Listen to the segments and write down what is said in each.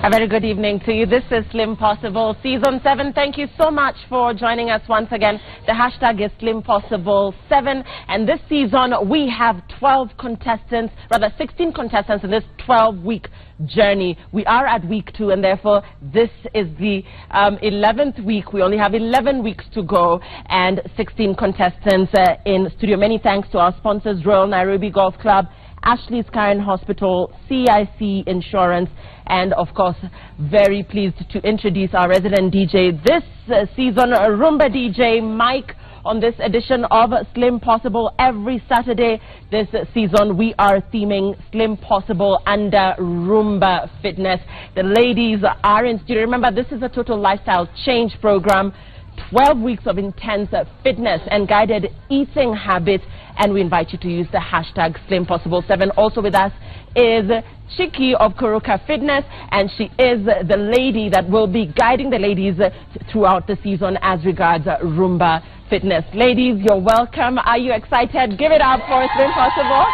A very good evening to you. This is Slimpossible Season 7. Thank you so much for joining us once again. The hashtag is Slimpossible7. And this season we have 12 contestants, rather 16 contestants in this 12-week journey. We are at week 2 and therefore this is the 11th week. We only have 11 weeks to go and 16 contestants in studio. Many thanks to our sponsors, Royal Nairobi Golf Club, Ashley's Karen Hospital, CIC Insurance, and of course very pleased to introduce our resident DJ this season, Rumba DJ Mike, on this edition of Slimpossible. Every Saturday this season we are theming Slimpossible under Rumba Fitness. The ladies are in studio. Remember, this is a total lifestyle change program. 12 weeks of intense fitness and guided eating habits, and we invite you to use the hashtag Slimpossible7. Also with us is Chiki of Kuruka Fitness, and she is the lady that will be guiding the ladies throughout the season as regards Rumba Fitness. Ladies, you're welcome. Are you excited? Give it up for Slimpossible.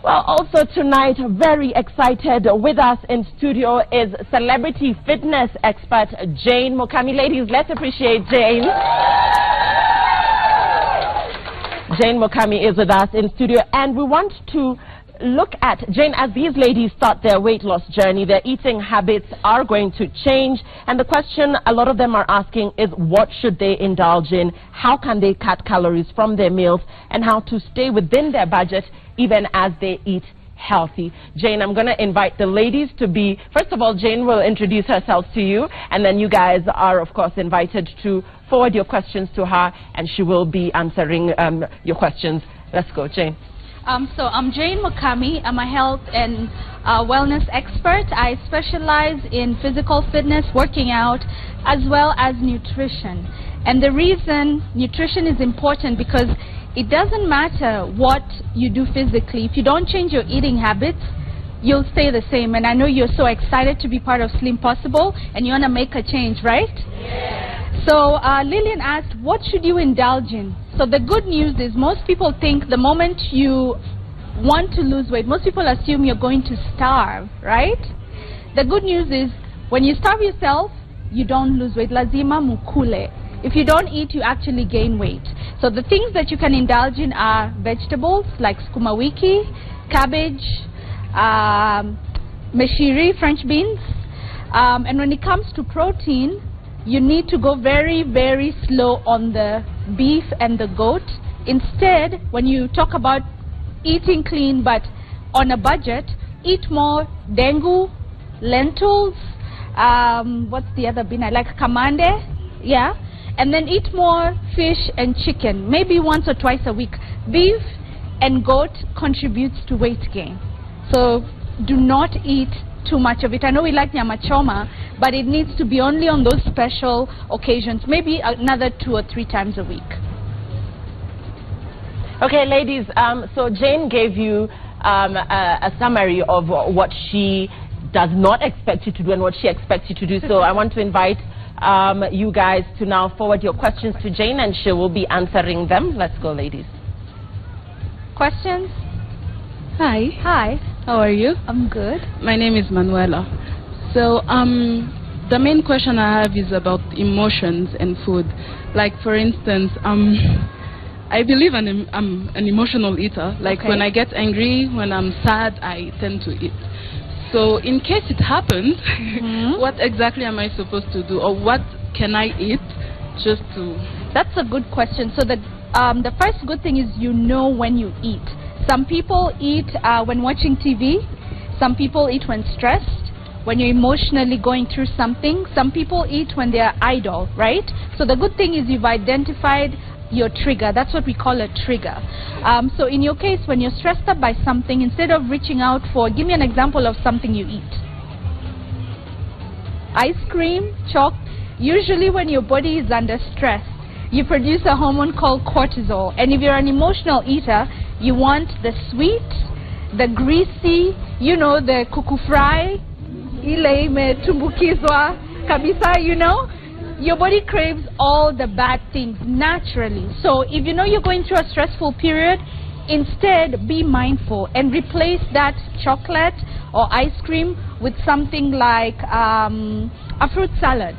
Well, also tonight, very excited, with us in studio is celebrity fitness expert Jane Mokami. Ladies, let's appreciate Jane. Jane Mokami is with us in studio, and we want to look at, Jane, as these ladies start their weight loss journey, their eating habits are going to change, and the question a lot of them are asking is, what should they indulge in? How can they cut calories from their meals, and how to stay within their budget even as they eat healthy. Jane, I'm going to invite the ladies to be, first of all, Jane will introduce herself to you, and then you guys are, of course, invited to forward your questions to her, and she will be answering your questions. Let's go, Jane. So I'm Jane Mukami. I'm a health and wellness expert. I specialize in physical fitness, working out, as well as nutrition. And the reason nutrition is important because it doesn't matter what you do physically. If you don't change your eating habits, you'll stay the same. And I know you're so excited to be part of Slimpossible and you want to make a change, right? Yeah. So Lillian asked, what should you indulge in? So the good news is most people think the moment you want to lose weight, most people assume you're going to starve, right? The good news is when you starve yourself, you don't lose weight. Lazima mukule. If you don't eat, you actually gain weight. So the things that you can indulge in are vegetables like sukuma wiki, cabbage, meshiri, French beans. And when it comes to protein, you need to go very, very slow on the beef and the goat. Instead, when you talk about eating clean but on a budget, eat more dengu, lentils, what's the other bean? I like kamande, yeah. And then eat more fish and chicken, maybe once or twice a week. Beef and goat contributes to weight gain. So do not eat too much of it. I know we like nyama choma, but it needs to be only on those special occasions, maybe another 2 or 3 times a week. Okay, ladies, so Jane gave you a summary of what she does not expect you to do and what she expects you to do. So I want to invite you guys to now forward your questions to Jane and she will be answering them. Let's go, ladies. Questions? Hi. Hi. How are you? I'm good. My name is Manuela. So the main question I have is about emotions and food. Like for instance, I believe I'm an emotional eater. Like when I get angry, when I'm sad, I tend to eat. So in case it happens, what exactly am I supposed to do, or what can I eat just to... That's a good question. So the first good thing is you know when you eat. Some people eat when watching TV. Some people eat when stressed, when you're emotionally going through something. Some people eat when they're idle, right? So the good thing is you've identified your trigger. That's what we call a trigger. So in your case, when you're stressed up by something, instead of reaching out for, give me an example of something you eat. Ice cream, chocolate. Usually when your body is under stress, you produce a hormone called cortisol. And if you're an emotional eater, you want the sweet, the greasy, you know, the kuku fry, ile imetumbukizwa kabisa, you know. Your body craves all the bad things naturally. So if you know you're going through a stressful period, instead be mindful and replace that chocolate or ice cream with something like a fruit salad.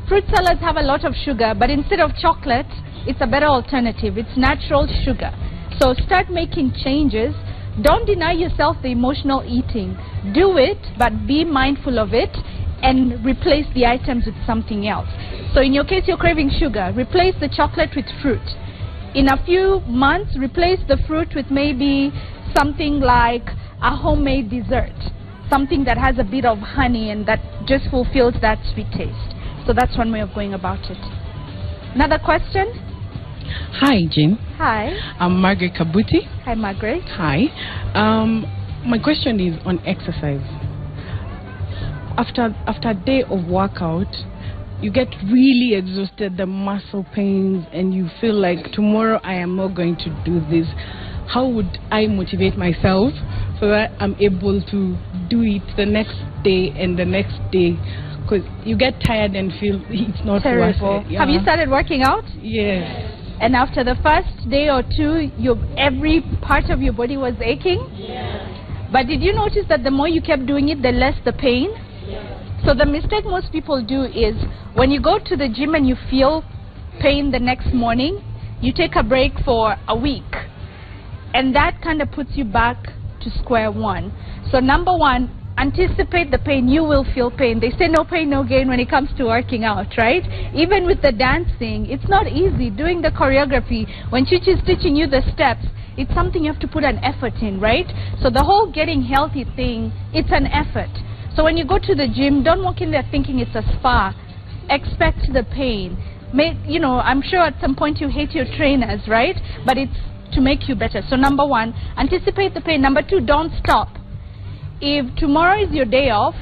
Fruit salads have a lot of sugar, but instead of chocolate, it's a better alternative. It's natural sugar. So start making changes. Don't deny yourself the emotional eating. Do it, but be mindful of it and replace the items with something else. So in your case, you're craving sugar. Replace the chocolate with fruit. In a few months, replace the fruit with maybe something like a homemade dessert. Something that has a bit of honey and that just fulfills that sweet taste. So that's one way of going about it. Another question? Hi, Jane. Hi. I'm Margaret Kabuti. Hi, Margaret. Hi. My question is on exercise. After a day of workout, you get really exhausted, the muscle pains, and you feel like tomorrow I am not going to do this. How would I motivate myself so that I'm able to do it the next day and the next day? Because you get tired and feel it's not terrible. Worth it. Yeah. Have you started working out? Yes. And after the first day or two, every part of your body was aching? Yes. But did you notice that the more you kept doing it, the less the pain? Yes. So the mistake most people do is when you go to the gym and you feel pain the next morning, you take a break for a week. And that kind of puts you back to square one. So number one, anticipate the pain. You will feel pain. They say no pain, no gain when it comes to working out, right? Even with the dancing, it's not easy. Doing the choreography, when Chichi is teaching you the steps, it's something you have to put an effort in, right? So the whole getting healthy thing, it's an effort. So when you go to the gym, don't walk in there thinking it's a spa. Expect the pain. You know, I'm sure at some point you hate your trainers, right? But it's to make you better. So number one, anticipate the pain. Number two, don't stop. If tomorrow is your day off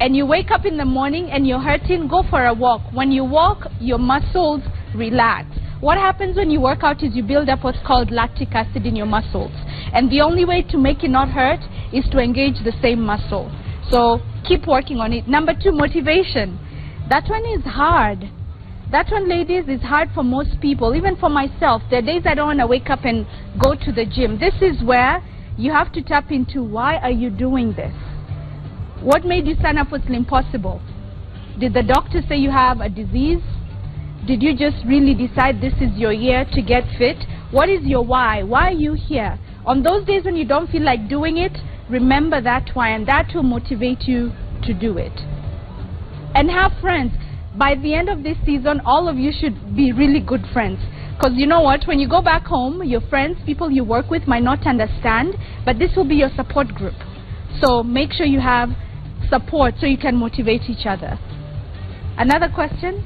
and you wake up in the morning and you're hurting, go for a walk. When you walk, your muscles relax. What happens when you work out is you build up what's called lactic acid in your muscles. And the only way to make it not hurt is to engage the same muscle. So keep working on it. Number two, motivation. That one is hard. That one, ladies, is hard for most people, even for myself. There are days I don't want to wake up and go to the gym. This is where you have to tap into, why are you doing this? What made you sign up for Slimpossible? Did the doctor say you have a disease? Did you just really decide this is your year to get fit? What is your why? Why are you here? On those days when you don't feel like doing it, remember that why, and that will motivate you to do it. And have friends. By the end of this season, all of you should be really good friends. Because you know what? When you go back home, your friends, people you work with might not understand, but this will be your support group. So make sure you have support so you can motivate each other. Another question?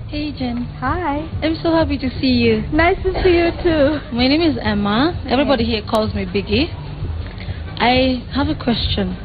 Hey Jen. Hi. I'm so happy to see you. Nice to see you too. My name is Emma. Everybody here calls me Biggie. I have a question.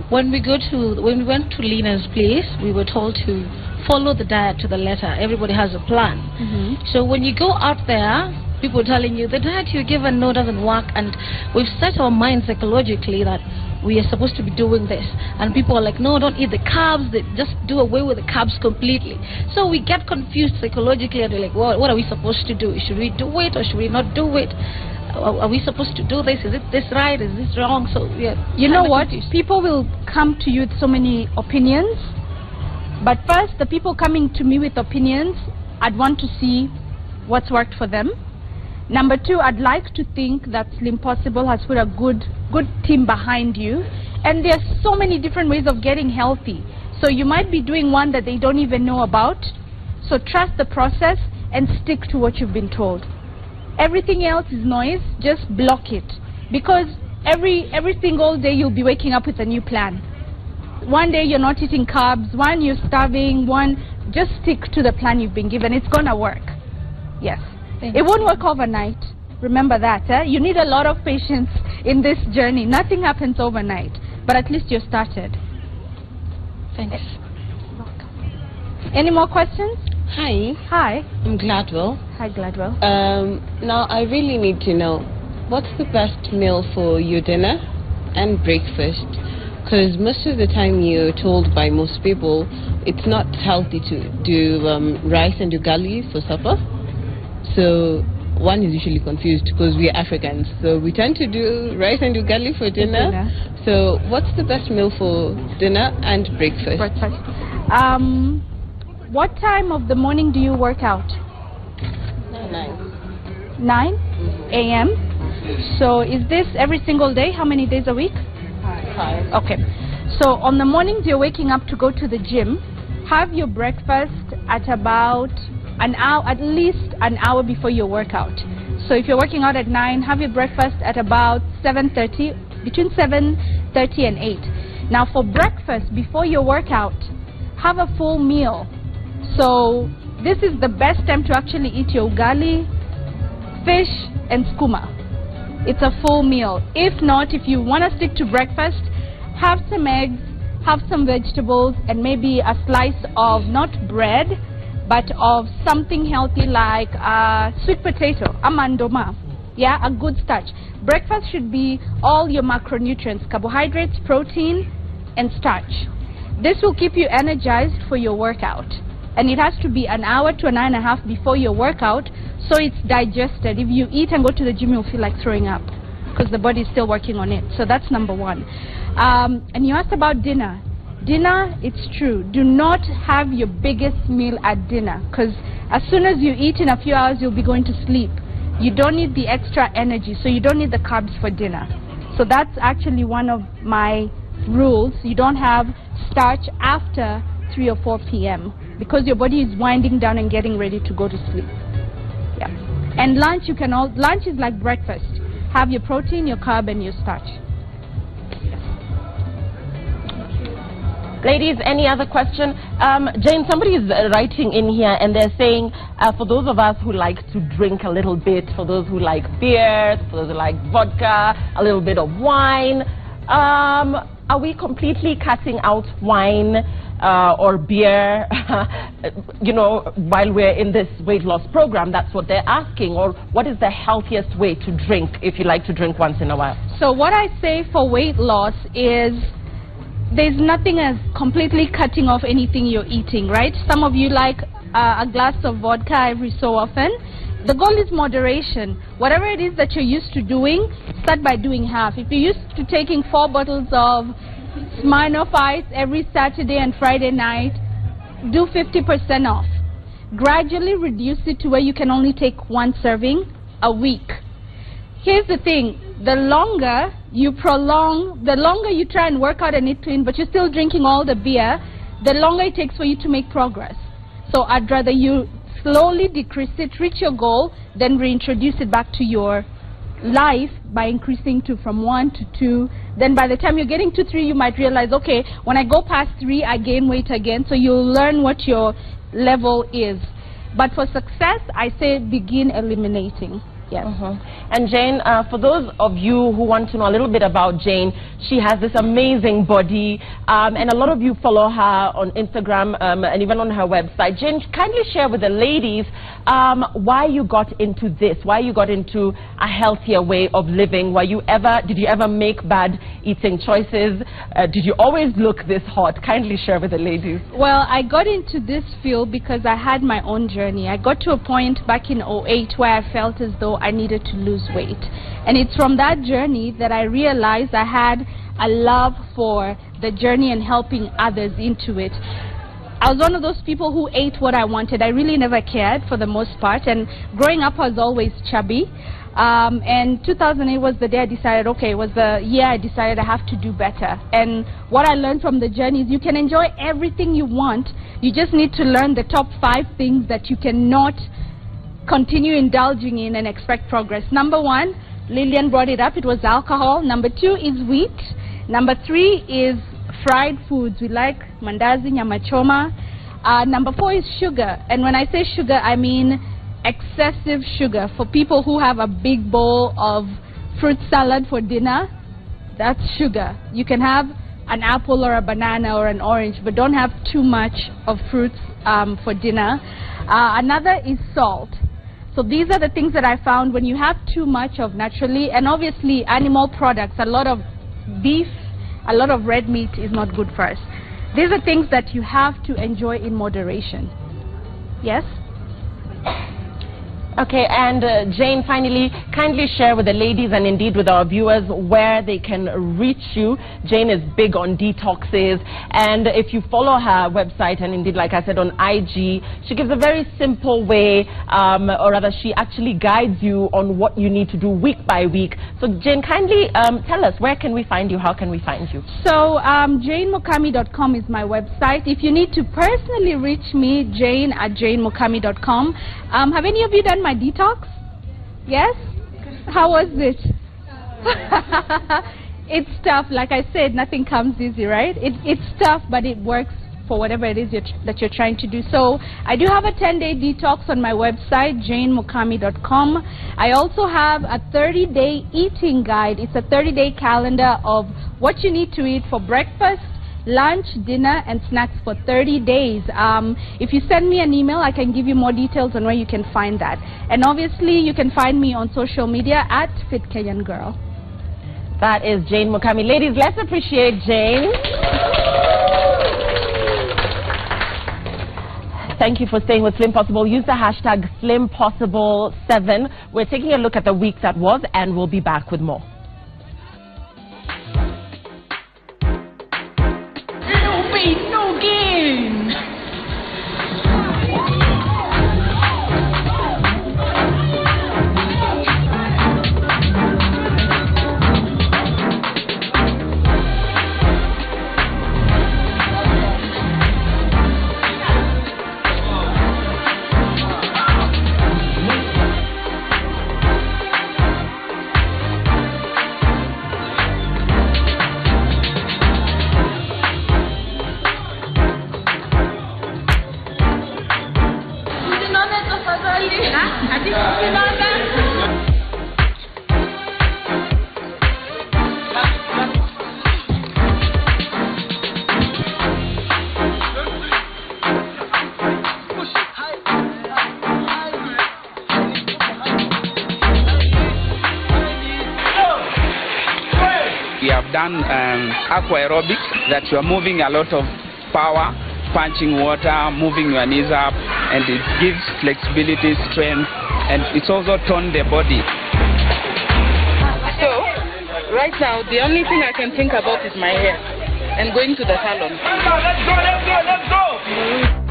When we went to Lena's place, we were told to follow the diet to the letter. Everybody has a plan. So when you go out there, people are telling you the diet you're given doesn't work, and we've set our minds psychologically that we are supposed to be doing this, and people are like, no, don't eat the carbs. They just do away with the carbs completely. So we get confused psychologically, and we're like, well, what are we supposed to do? Should we do it or should we not do it? Are we supposed to do this? Is it this right? Is this wrong? So yeah, you know what? People will come to you with so many opinions, but first, the people coming to me with opinions, I'd want to see what's worked for them. Number two, I'd like to think that Slimpossible has put a good team behind you, and there's so many different ways of getting healthy. So you might be doing one that they don't even know about. So trust the process and stick to what you've been told. Everything else is noise. Just block it, because every single day you'll be waking up with a new plan. One day you're not eating carbs, one you're starving, one just stick to the plan you've been given. It's gonna work. Yes. It won't work overnight. Remember that. You need a lot of patience in this journey. Nothing happens overnight, but at least you're started. Thanks. Any more questions? Hi. Hi. I'm Gladwell. Hi, Gladwell. Now, I really need to know, what's the best meal for your dinner and breakfast? Because most of the time you're told by most people it's not healthy to do rice and ugali for supper. So one is usually confused because we're Africans. So we tend to do rice and ugali for dinner. So what's the best meal for dinner and breakfast? What time of the morning do you work out? 9 a.m. So is this every single day? How many days a week? 5. Okay. So on the mornings you're waking up to go to the gym, have your breakfast at about an hour, at least an hour before your workout. So if you're working out at 9, have your breakfast at about 7:30, between 7:30 and 8. Now for breakfast before your workout, have a full meal. So this is the best time to actually eat your ugali, fish and skuma. It's a full meal. If not, if you want to stick to breakfast, have some eggs, have some vegetables, and maybe a slice of not bread, but of something healthy like sweet potato, amandoma. Yeah, a good starch. Breakfast should be all your macronutrients, carbohydrates, protein, and starch. This will keep you energized for your workout. And it has to be an hour to an hour and a half before your workout, so it's digested. If you eat and go to the gym, you'll feel like throwing up because the body is still working on it. So that's number one. And you asked about dinner. Dinner, it's true. Do not have your biggest meal at dinner, because as soon as you eat in a few hours, you'll be going to sleep. You don't need the extra energy, so you don't need the carbs for dinner. So that's actually one of my rules. You don't have starch after 3 or 4 p.m. because your body is winding down and getting ready to go to sleep. Yeah. And lunch, lunch is like breakfast. have your protein, your carb, and your starch. Ladies, any other question? Jane, somebody is writing in here and they're saying, for those of us who like to drink a little bit, for those who like beer, for those who like vodka, a little bit of wine, are we completely cutting out wine or beer, you know, while we're in this weight loss program? That's what they're asking. Or what is the healthiest way to drink if you like to drink once in a while? So what I say for weight loss is there's nothing as completely cutting off anything you're eating, right? Some of you like a glass of vodka every so often. The goal is moderation. Whatever it is that you're used to doing, start by doing half. If you're used to taking 4 bottles of Smirnoff Ice every Saturday and Friday night, do 50% off. Gradually reduce it to where you can only take 1 serving a week. Here's the thing, the longer you prolong, the longer you try and work out and eat clean, but you're still drinking all the beer, the longer it takes for you to make progress. So I'd rather you slowly decrease it, reach your goal, then reintroduce it back to your life by increasing from 1 to 2. Then by the time you're getting to 3, you might realize, okay, when I go past 3, I gain weight again. So you'll learn what your level is. But for success, I say begin eliminating. Yes. And Jane, for those of you who want to know a little bit about Jane, she has this amazing body, and a lot of you follow her on Instagram and even on her website. Jane, kindly share with the ladies why you got into this, why you got into a healthier way of living. Did you ever make bad eating choices? Did you always look this hot? Kindly share with the ladies. Well, I got into this field because I had my own journey. I got to a point back in 2008 where I felt as though I needed to lose weight. And it's from that journey that I realized I had a love for the journey and helping others into it. I was one of those people who ate what I wanted. I really never cared for the most part. And growing up, I was always chubby. And 2008 was the day I decided, okay, it was the year I decided I have to do better. And what I learned from the journey is you can enjoy everything you want. You just need to learn the top 5 things that you cannot continue indulging in and expect progress. Number 1, Lillian brought it up, it was alcohol. Number 2 is wheat. Number 3 is fried foods. We like mandazi, nyama choma. Number 4 is sugar. And when I say sugar, I mean excessive sugar. For people who have a big bowl of fruit salad for dinner, that's sugar. You can have an apple or a banana or an orange, but don't have too much of fruits for dinner. Another is salt. So these are the things that I found when you have too much of naturally, and obviously animal products, a lot of beef, a lot of red meat is not good for us. These are things that you have to enjoy in moderation. Yes? Okay, and Jane, finally, kindly share with the ladies and indeed with our viewers where they can reach you. Jane is big on detoxes, and if you follow her website, and indeed, like I said, on IG, she gives a very simple way, or rather, she actually guides you on what you need to do week by week. So, Jane, kindly tell us, where can we find you? How can we find you? So, janemukami.com is my website. If you need to personally reach me, jane@janemukami.com. Have any of you done my detox? Yes? How was it? It's tough. Like I said, nothing comes easy, right? It's tough, but it works for whatever it is that you're trying to do. So I do have a 10-day detox on my website, janemukami.com. I also have a 30-day eating guide. It's a 30-day calendar of what you need to eat for breakfast, lunch, dinner, and snacks for 30 days. If you send me an email, I can give you more details on where you can find that. And obviously, you can find me on social media at Fit Kenyan Girl. That is Jane Mukami. Ladies, let's appreciate Jane. Thank you for staying with Slimpossible. Use the hashtag Slimpossible7. We're taking a look at the week that was, and we'll be back with more. No game. done aqua aerobics, that you are moving a lot of power, punching water, moving your knees up, and it gives flexibility, strength, and it's also tone the body. So, right now, the only thing I can think about is my hair and going to the salon. Let's go!